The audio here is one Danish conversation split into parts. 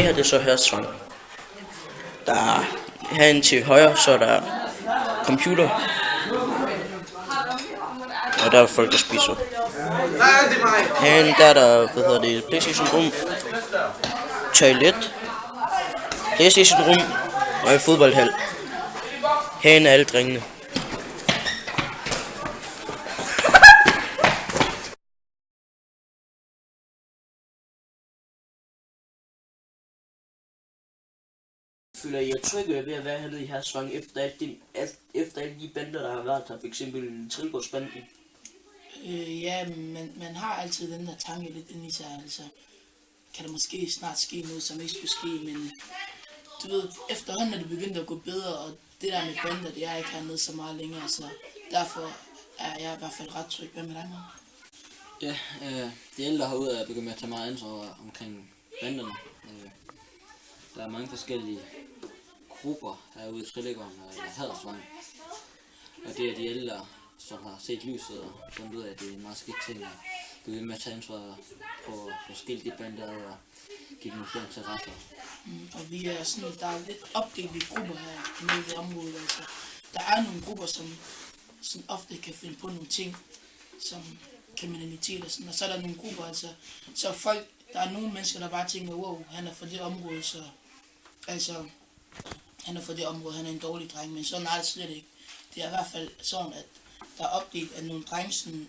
det her det er så Hørsholm. Der er herinde til højre, så er der computer. Og der er folk, der spiser. Herinde der er der, PlayStation rum, toilet, PlayStation rum og en fodboldhal. Herinde er alle drengene. Føler I trygge ved at være hernede i Hørsholm efter alle de bander, der har været her, f.eks. Trilgårdsbanden? Ja, men man har altid den der tanke lidt inde i sig, altså kan der måske snart ske noget, som ikke skulle ske, men du ved, efterhånden er det begyndt at gå bedre, og det der med bander, det er ikke hernede så meget længere, så derfor er jeg i hvert fald ret tryg. Hvad med dig, Mark? Ja, de ældre herude er begyndt med at tage meget ansvar omkring banderne. Der er mange forskellige grupper herude i Trillegården og Hadersvang. Og det er de ældre, som har set lyset og fundet ud af, at det er en meget skidt ting at begynde med at tage ansvar på forskellige bander og give dem flere interesser. Og vi er sådan, der er lidt opdelt i grupper her nede i området. Altså. Der er nogle grupper, som ofte kan finde på nogle ting, som kriminalitet og sådan, og så er der nogle grupper, altså, så folk, der er nogle mennesker, der bare tænker, wow, han er fra det område, så altså, han er fra det område, han er en dårlig dreng, men sådan er det slet ikke. Det er i hvert fald sådan, at der er opdelt, at nogle drenge sådan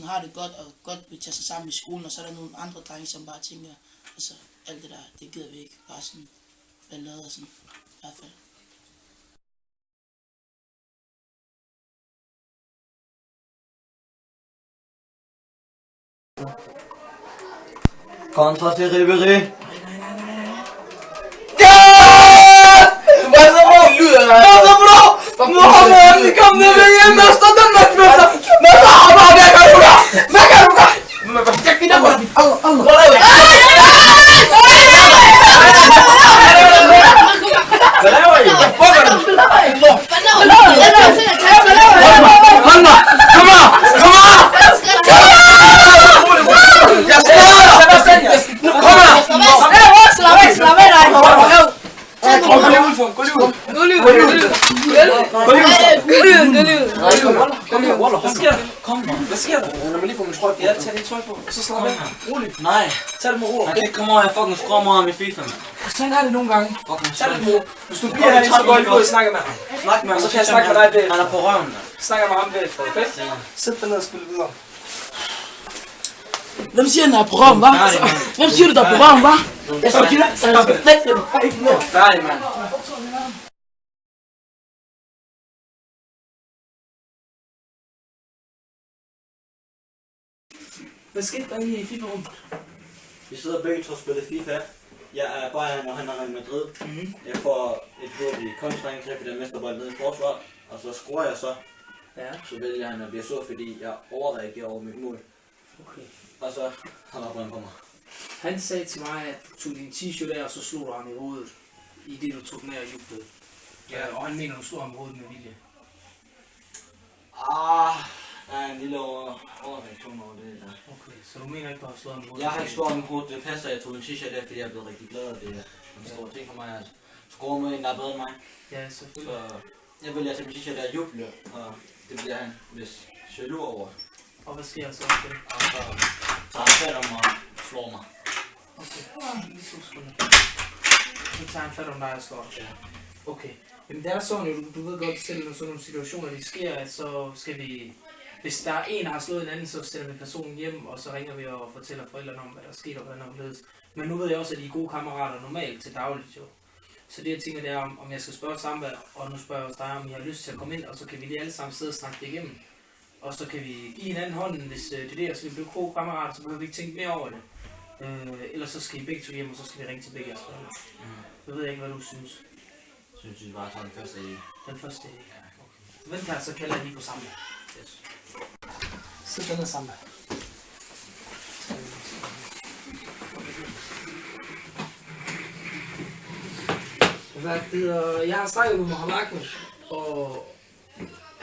har det godt, og godt vil tage sig sammen i skolen, og så er der nogle andre drenge, som bare tænker, altså, alt det der, det gider vi ikke, bare sådan, ballade og sådan, i hvert fald. Kontra til Ribéry. Mohamed, kom ned med hjem, der står den matchmester. Hvad så har du der, kan du gøre? Hvad kan du gøre? Jeg kvinder på dig. Hvad laver I? Hvad fucker du? Hold da! Kom her! Kom her! Jeg skal her! Kom her! Slap af dig! Gå lige udenfor, gå lige ud! Gå lige ud! Hvad sker der? Kom, hvad sker der? Lad mig lige få min trøje på. Ja, tag din trøje på, og så slap af. Roligt. Nej, Tag det med ro. jeg kan ikke komme over, jeg fucking skråmmer ham i FIFA, mand. Sådan er det nogle gange. Fucking Tag det synd. med ro. Hvis du bliver herinde, så går jeg lige ud og snakker med ham. Snak med ham, Og så kan jeg snakke med dig bagefter. Han er på røven, mand. Snakker med ham bagefter, okay? Sæt dig ned og spil videre. Hvem siger, den er på røven, hva'? Hvem siger du, der er på røven, hva'? Jeg skal give dig. Færdig, mand. Hvad skete der i FIFA-rum? Vi sidder begge to og spiller FIFA. Jeg er Bayern, og han er Real Madrid. Jeg får et hurtigt kontraangreb, fordi jeg mister bolden nede i forsvar. Og så scorer jeg så. Ja. Så vælger han at blive sur, fordi jeg overreagerer over mit mål. Okay. Og så har han brændt på mig. Han sagde til mig, at du tog din t-shirt af, og så slog du ham i hovedet. I det du tog den af og jublede. Ja, og han mener, du slog ham i hovedet med vilje. Der er en lille overreaktion over det der. Okay, så du mener ikke, du har slået ham i hovedet? Jeg har ikke slået ham i hovedet. Det passer, jeg tog en t-shirt af, fordi jeg er blevet rigtig glad. Og det er en stor ting for mig at score med en, der er bedre end mig. Ja, selvfølgelig. Så jeg vælger til min t-shirt der juble, og det bliver han hvis jaloux over. Og hvad sker så efter det? Og så tager han fat om og slår mig. Okay, lige 2 sekunder. Så tager han fat om dig og slår dig. Ja. Okay, men det er sådan jo, du ved godt selv, når sådan nogle situationer de sker, at så skal vi, hvis der er en, der har slået en anden, så stiller vi personen hjem, og så ringer vi og fortæller forældrene om, hvad der er sket og hvordan der er blevet. Men nu ved jeg også, at I er gode kammerater normalt til dagligt jo. Så det jeg tænker, det er, om jeg skal spørge Samba, og nu spørger jeg også dig, om I har lyst til at komme ind, og så kan vi lige alle sammen sidde og snakke det igennem. Og så kan vi give hinanden hånden, hvis det er det, så vi bliver gode kammerater, så behøver vi ikke tænke mere over det. Ellers så skal I begge to hjem, og så skal vi ringe til begge jeres forældre. Så ved jeg ikke, hvad du synes. Synes vi bare tager den første i. Den første idé. Ja, okay. Vent her, så kalder jeg lige på Samba. Yes. Sæt den ned, Samba. Jeg har snakket med Mohamed, og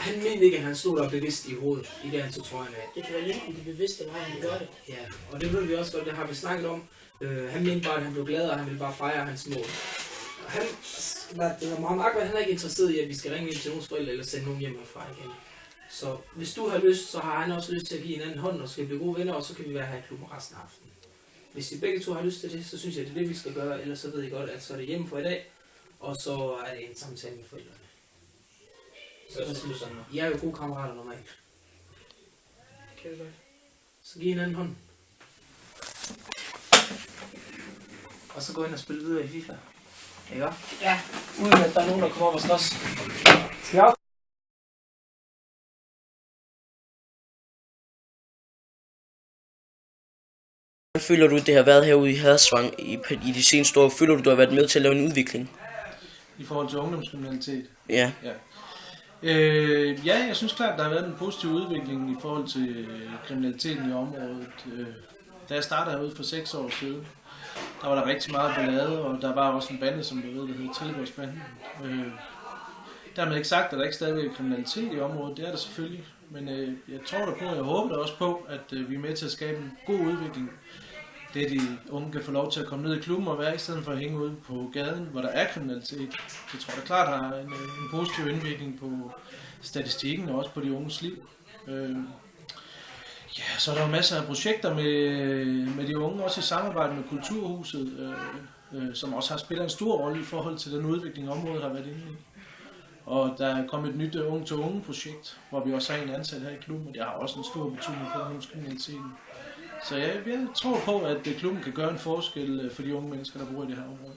Han mente ikke, at han stod der bevidst i hovedet, i det han tog trøjen af. Det kan være lidt i det bevidste vej, han gør det. Ja, og det ved vi også godt, det har vi snakket om. Han mente bare, at han blev glad, og han ville bare fejre hans mål. Mohamed Akbar, han er ikke interesseret i, at vi skal ringe hjem til nogens forældre, eller sende nogen hjem herfra igen. Så hvis du har lyst, så har han også lyst til at give en anden hånd, og skal blive gode venner, og så kan vi være her i klubben resten af aftenen. Hvis I begge to har lyst til det, så synes jeg, det er det, vi skal gøre, ellers så ved I godt, at så er det hjemme for i dag, og så er det en samtale med forældrene. Så synes jeg, I er jo gode kammerater normalt. Kan vi godt. Så giv en anden hånd. Og så gå ind og spille videre i FIFA. Ikke? Ja. Uden at der er nogen, der kommer op og slås. Skal jeg Hvordan føler du, det har været herude i Hadersvang i de seneste år? Føler du, du har været med til at lave en udvikling? I forhold til ungdomskriminalitet? Ja. Ja, jeg synes klart, der har været en positiv udvikling i forhold til kriminaliteten i området. Da jeg startede herude for 6 år siden, der var der rigtig meget ballade, og der var også en bande, som du ved, der hedder Trelleborgsbanden. Dermed ikke sagt, at der ikke stadigvæk er kriminalitet i området, det er der selvfølgelig. Men jeg tror da på, og jeg håber da også på, at vi er med til at skabe en god udvikling. Det de unge kan få lov til at komme ned i klubben og være, i stedet for at hænge ude på gaden, hvor der er kriminalitet. Det tror jeg da klart har en positiv indvirkning på statistikken og også på de unges liv. Ja, så er der jo masser af projekter med de unge, også i samarbejde med Kulturhuset, som også har spillet en stor rolle i forhold til den udvikling, området har været inde i. Og der er kommet et nyt unge-til-unge-projekt, hvor vi også har en ansat her i klubben, og det har også en stor betydning for ungdomskriminaliteten. Så jeg tror på, at klubben kan gøre en forskel for de unge mennesker, der bor i det her område.